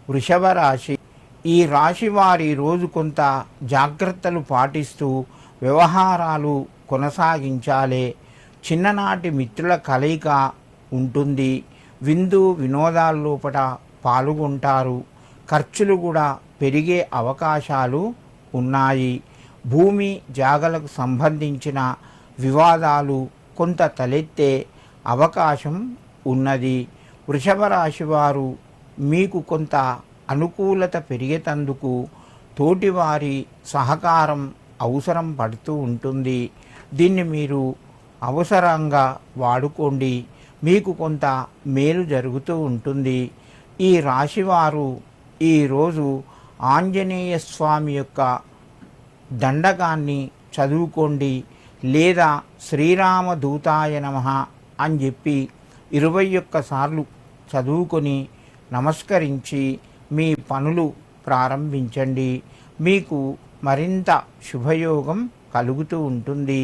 వృషభ రాశి. ఈ రాశి వారి రోజు కొంత జాగ్రత్తలు పాటిస్తూ వ్యవహారాలు కొనసాగించాలి. చిన్ననాటి మిత్రుల కలయిక ఉంటుంది. విందు వినోదాల లోపల పాల్గొంటారు. ఖర్చులు కూడా పెరిగే అవకాశాలు ఉన్నాయి. భూమి జాగలకు సంబంధించిన వివాదాలు కొంత తలెత్తే అవకాశం ఉన్నది. వృషభ రాశి వారు మీకు కొంత అనుకూలత పెరిగేటందుకు తోటివారి సహకారం అవసరం పడుతూ ఉంటుంది. దీన్ని మీరు అవసరంగా వాడుకోండి. మీకు కొంత మేలు జరుగుతూ ఉంటుంది. ఈ రాశివారు ఈరోజు ఆంజనేయ స్వామి యొక్క దండకాన్ని చదువుకోండి, లేదా శ్రీరామ దూతాయ నమః అని చెప్పి 21 సార్లు చదువుకొని నమస్కరించి మీ పనులు ప్రారంభించండి. మీకు మరింత శుభయోగం కలుగుతూ ఉంటుంది.